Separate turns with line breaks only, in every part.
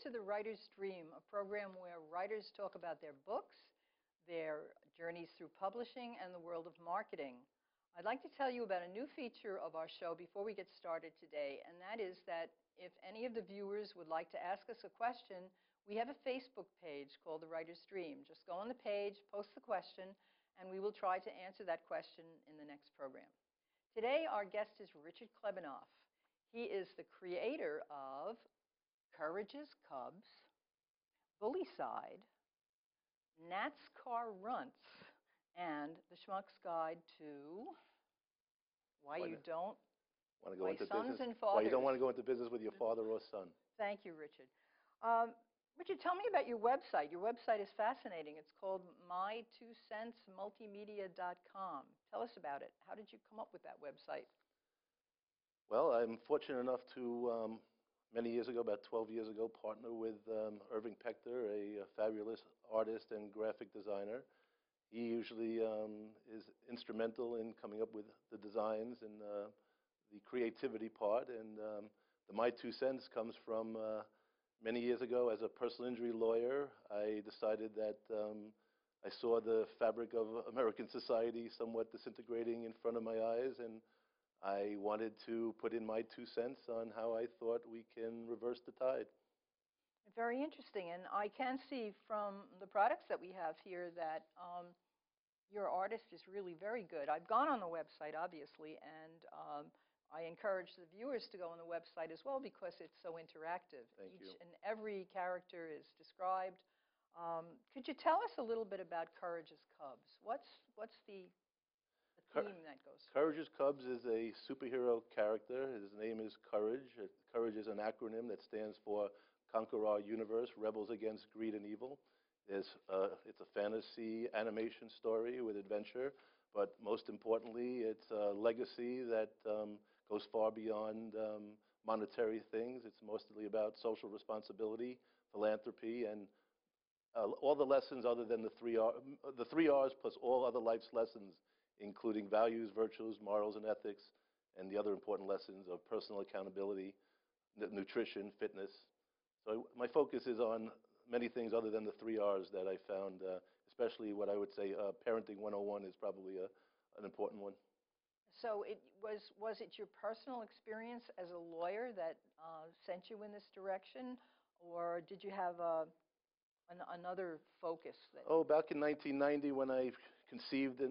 to The Writer's Dream, a program where writers talk about their books, their journeys through publishing, and the world of marketing. I'd like to tell you about a new feature of our show before we get started today, and that is that if any of the viewers would like to ask us a question, we have a Facebook page called The Writer's Dream. Just go on the page, post the question, and we will try to answer that question in the next program. Today, our guest is Richard Klebanoff. He is the creator of K.O.U.R.A.G.E, Bullycide, Gnatscar Runts, and the Schmuck's Guide to Why You Don't
Want to go into
Sons
business?
and Fathers.
Why you don't want to go into business with your father or son.
Thank you, Richard. Richard, tell me about your website. Your website is fascinating. It's called my2centsmultimedia.com. Tell us about it. How did you come up with that website?
Well, I'm fortunate enough to, many years ago, about 12 years ago, partner with Irving Pector, a fabulous artist and graphic designer. He usually is instrumental in coming up with the designs and the creativity part. And the My 2 Cents comes from many years ago. As a personal injury lawyer, I decided that I saw the fabric of American society somewhat disintegrating in front of my eyes, and I wanted to put in my 2 cents on how I thought we can reverse the tide.
Very interesting, and I can see from the products that we have here that your artist is really very good. I've gone on the website, obviously, and I encourage the viewers to go on the website as well because it's so interactive.
Thank you.
Each and every character is described. Could you tell us a little bit about K.O.U.R.A.G.E's Kubz? What's the theme that goes through?
K.O.U.R.A.G.E's Kubz is a superhero character. His name is Courage. Courage is an acronym that stands for Conquer Our Universe, Rebels Against Greed and Evil. It's a fantasy animation story with adventure, but most importantly, it's a legacy that goes far beyond monetary things. It's mostly about social responsibility, philanthropy, and all the lessons other than the three R's plus all other life's lessons, including values, virtues, morals, and ethics, and the other important lessons of personal accountability, nutrition, fitness. So my focus is on many things other than the 3 R's that I found, especially what I would say Parenting 101 is probably an important one.
So was it your personal experience as a lawyer that sent you in this direction, or did you have another focus?
Back in 1990 when I conceived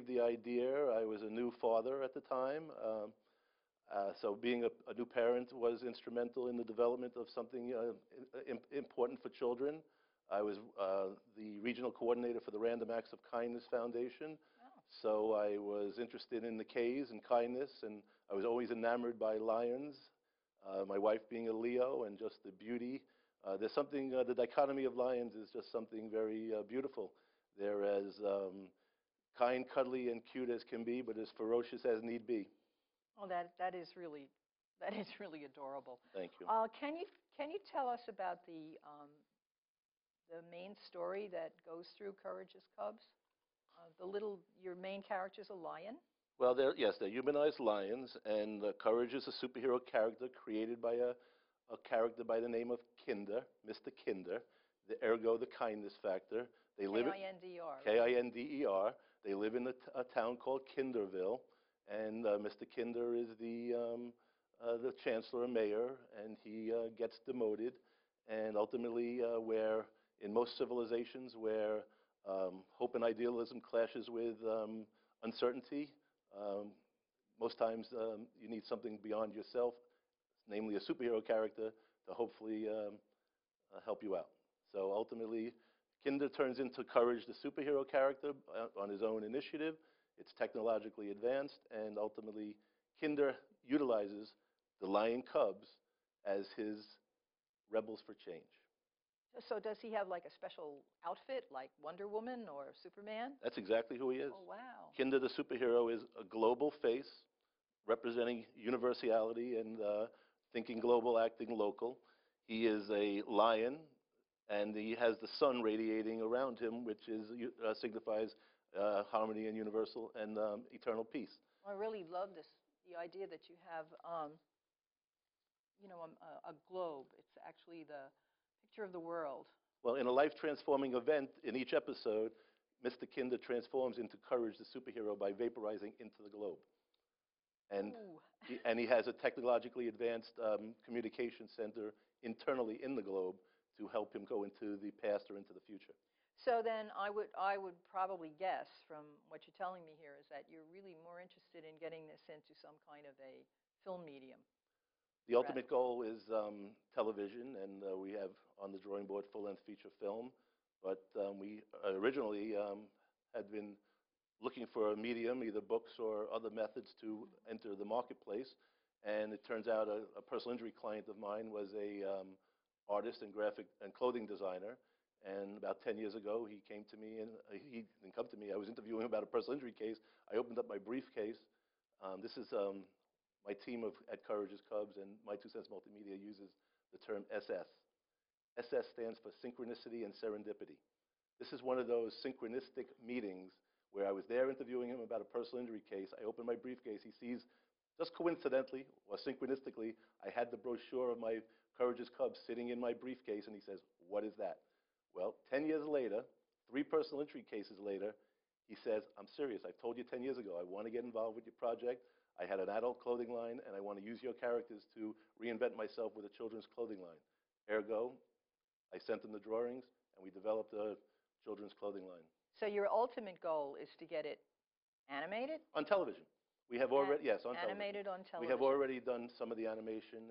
the idea, I was a new father at the time. So being a new parent was instrumental in the development of something important for children. I was the regional coordinator for the Random Acts of Kindness Foundation. Oh. So I was interested in the K's and kindness, and I was always enamored by lions, my wife being a Leo, and just the beauty. There's something, the dichotomy of lions is just something very beautiful. They're as kind, cuddly, and cute as can be, but as ferocious as need be.
Oh, that is really adorable.
Thank you.
Can you tell us about the main story that goes through K.O.U.R.A.G.E's Kubz? Your main character is a lion.
Well, they're humanized lions, and Courage is a superhero character created by a character by the name of Kinder, Mr. Kinder, ergo the kindness factor. They live
K-I-N-D-E-R.
K-I-N-D-E-R. They live in a town called Kinderville. And Mr. Kinder is the chancellor and mayor, and he gets demoted. And ultimately, where in most civilizations where hope and idealism clashes with uncertainty, most times you need something beyond yourself, namely a superhero character, to hopefully help you out. So ultimately, Kinder turns into Courage, the superhero character, on his own initiative. It's technologically advanced, and ultimately, Kinder utilizes the lion cubs as his rebels for change.
So does he have like a special outfit, like Wonder Woman or Superman?
That's exactly who he is.
Oh, wow.
Kinder, the superhero, is a global face representing universality and thinking global, acting local. He is a lion, and he has the sun radiating around him, which signifies harmony and universal and eternal peace.
I really love the idea that you have, a globe. It's actually the future of the world?
Well, in a life-transforming event, in each episode, Mr. Kinder transforms into Courage, the superhero, by vaporizing into the globe. And he has a technologically advanced communication center internally in the globe to help him go into the past or into the future.
So then I would probably guess from what you're telling me here is that you're really more interested in getting this into some kind of a film medium.
The ultimate goal is television, and we have on the drawing board full-length feature film. But we originally had been looking for a medium, either books or other methods to enter the marketplace. And it turns out a personal injury client of mine was a artist and graphic and clothing designer. And about 10 years ago, he came to me, and he didn't come to me. I was interviewing him about a personal injury case. I opened up my briefcase. This is my team at K.O.U.R.A.G.E, and My 2 Cents Multimedia uses the term SS. SS stands for synchronicity and serendipity. This is one of those synchronistic meetings where I was there interviewing him about a personal injury case. I open my briefcase. He sees, just coincidentally or synchronistically, I had the brochure of my K.O.U.R.A.G.E sitting in my briefcase, and he says, "What is that?" Well, 10 years later, 3 personal injury cases later, he says, "I'm serious. I told you 10 years ago I want to get involved with your project. I had an adult clothing line, and I want to use your characters to reinvent myself with a children's clothing line." Ergo, I sent him the drawings, and we developed a children's clothing line.
So your ultimate goal is to get it animated?
On television. We have already, yes, on
animated
television.
On television.
We have already done some of the animation,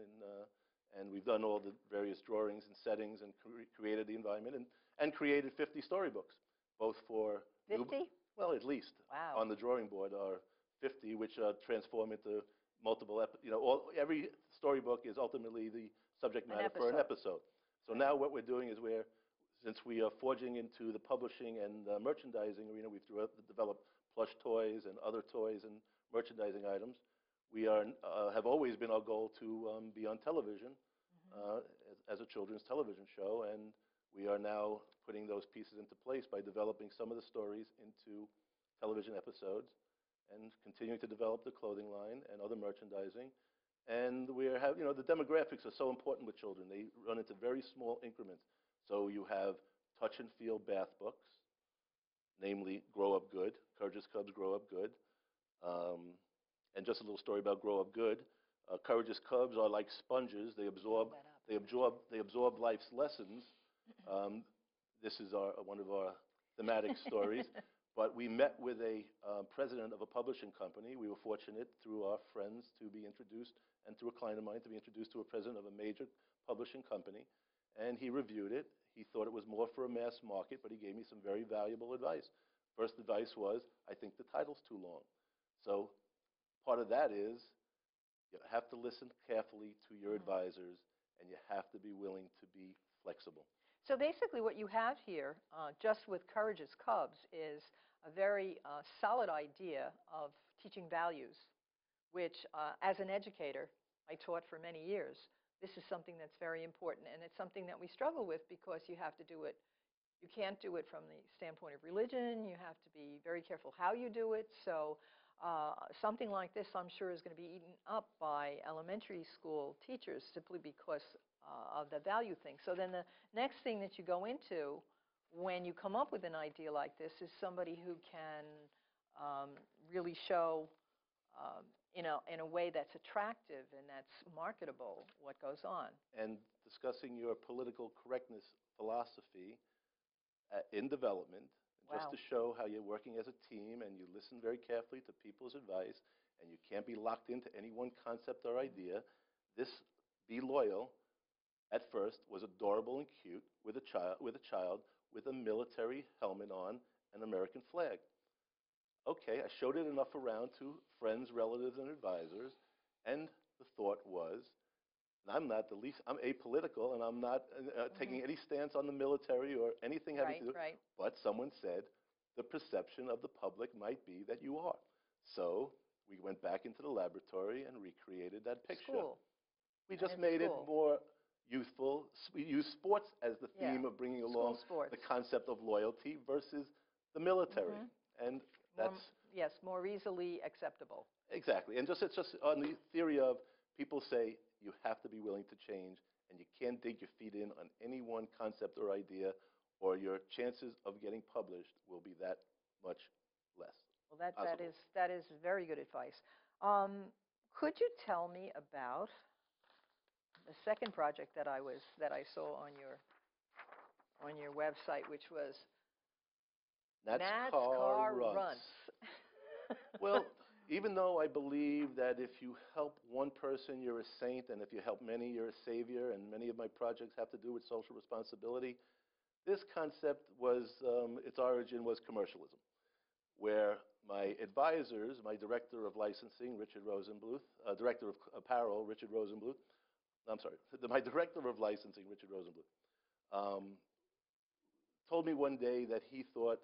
and we've done all the various drawings and settings and created the environment and created 50 storybooks, both for
50?
Well, at least.
Wow.
On the drawing board are 50, which transform into multiple, every storybook is ultimately the subject matter for an episode. So now what we're doing is since we are forging into the publishing and merchandising arena, we've developed plush toys and other toys and merchandising items. We have always been our goal to be on television as a children's television show, and we are now putting those pieces into place by developing some of the stories into television episodes and continuing to develop the clothing line and other merchandising. And the demographics are so important with children. They run into very small increments. So you have touch and feel bath books, namely Grow Up Good, Courage's Cubs Grow Up Good. And just a little story about Grow Up Good. Courage's Cubs are like sponges. They absorb life's lessons. This is one of our thematic stories. But we met with a president of a publishing company. We were fortunate through our friends to be introduced, and through a client of mine to be introduced to a president of a major publishing company. And he reviewed it. He thought it was more for a mass market, but he gave me some very valuable advice. First advice was, I think the title's too long. So part of that is you have to listen carefully to your advisors, and you have to be willing to be flexible.
So basically what you have here, just with Courage's Cubs, is a very solid idea of teaching values, which as an educator, I taught for many years. This is something that's very important, and it's something that we struggle with because you have to do it. You can't do it from the standpoint of religion. You have to be very careful how you do it. So something like this, I'm sure, is going to be eaten up by elementary school teachers simply because of the value thing. So then the next thing that you go into when you come up with an idea like this is somebody who can really show in a way that's attractive and that's marketable what goes on.
And discussing your political correctness philosophy in development, just to show how you're working as a team and you listen very carefully to people's advice and you can't be locked into any one concept or idea. This Be Loyal, at first, was adorable and cute with a child with a military helmet on, an American flag. Okay, I showed it enough around to friends, relatives, and advisors, and the thought was, I'm apolitical, and I'm not taking any stance on the military or anything having to do.
Right.
But someone said the perception of the public might be that you are. So we went back into the laboratory and recreated that picture.
Cool.
We just made it more youthful. We use sports as the theme of bringing along the concept of loyalty versus the military. And that's
more easily acceptable.
Exactly. And it's just on the theory of people say you have to be willing to change and you can't dig your feet in on any one concept or idea, or your chances of getting published will be that much less.
Well,
Possible.
that is very good advice. Could you tell me about the second project that I saw on your website, which was
Gnatscar
Runts?
Well, even though I believe that if you help one person, you're a saint, and if you help many, you're a savior, and many of my projects have to do with social responsibility, this concept was, its origin was commercialism, where my advisors, my director of licensing, Richard Rosenbluth, director of apparel, Richard Rosenbluth, I'm sorry, my director of licensing, Richard Rosenbluth, told me one day that he thought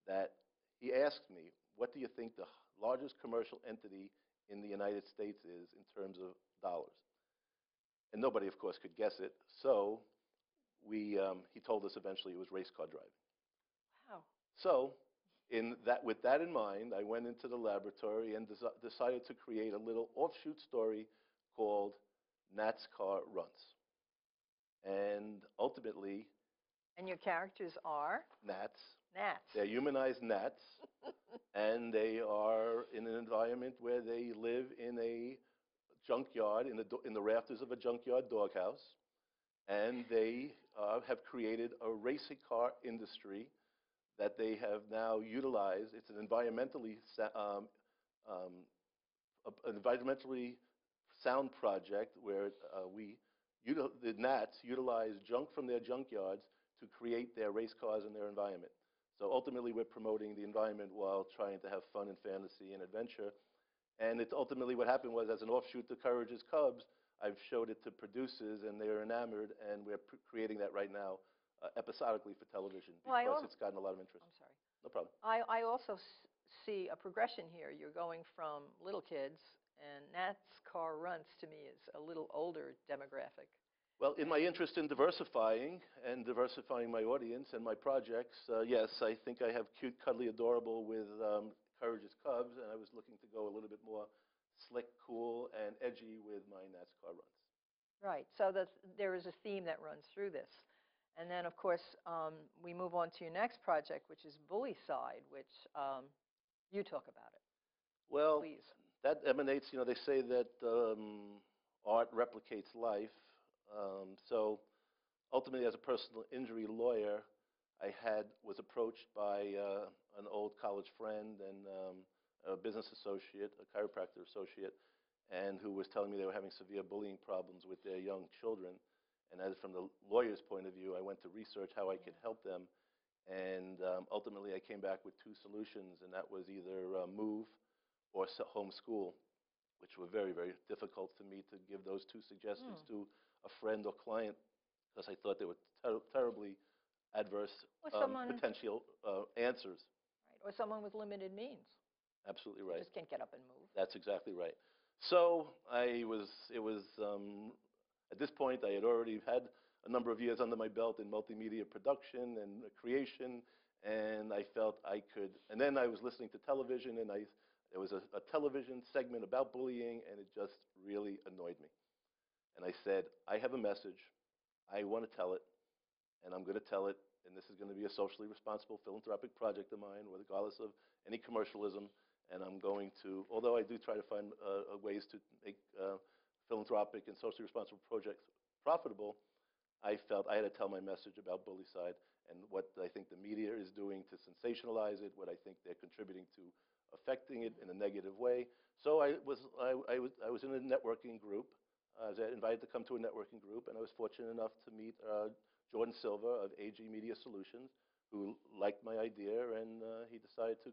that, he asked me, what do you think the largest commercial entity in the United States is in terms of dollars? And nobody, of course, could guess it. So he told us eventually it was race car driving.
Wow.
So with that in mind, I went into the laboratory and decided to create a little offshoot story called Gnatscar Runts. And ultimately,
and your characters are?
Gnats.
Gnats.
They're humanized gnats, and they are in an environment where they live in a junkyard, in the rafters of a junkyard doghouse, and they have created a racing car industry that they have now utilized. It's an environmentally sound project where the gnats utilize junk from their junkyards to create their race cars in their environment. So ultimately, we're promoting the environment while trying to have fun and fantasy and adventure. And it's ultimately what happened was, as an offshoot to Courage-Is Kubz, I've showed it to producers, and they're enamored, and we're creating that right now episodically for television because it's gotten a lot of interest.
I'm sorry.
No problem.
I also see a progression here. You're going from little kids, and Gnatscar Runts to me is a little older demographic.
Well, in my interest in diversifying my audience and my projects, yes, I think I have cute, cuddly, adorable with Courage-Is Kubz, and I was looking to go a little bit more slick, cool, and edgy with my Gnatscar Runts.
Right. So there is a theme that runs through this. And then, of course, we move on to your next project, which is Bullycide, which you talk about it.
Well,
please.
That emanates, they say that art replicates life. So ultimately, as a personal injury lawyer, I was approached by an old college friend and a business associate, a chiropractor associate, and who was telling me they were having severe bullying problems with their young children. And as from the lawyer's point of view, I went to research how I could help them. And ultimately, I came back with two solutions, and that was either move or homeschool, which were very, very difficult for me to give those two suggestions to a friend or client, because I thought they were terribly adverse potential answers.
Right. Or someone with limited means.
Absolutely right.
You just can't get up and move.
That's exactly right. So at this point, I had already had a number of years under my belt in multimedia production and creation, and I felt I could. And then I was listening to television, and there was a television segment about bullying, and it just really annoyed me. And I said, I have a message. I want to tell it, and I'm going to tell it, and this is going to be a socially responsible philanthropic project of mine, regardless of any commercialism. And I'm going to, although I do try to find ways to make philanthropic and socially responsible projects profitable, I felt I had to tell my message about Bullycide and what I think the media is doing to sensationalize it, what I think they're contributing to affecting it in a negative way. So I was in a networking group. I was invited to come to a networking group, and I was fortunate enough to meet Jordan Silva of A.G. Media Solutions, who liked my idea, and he decided to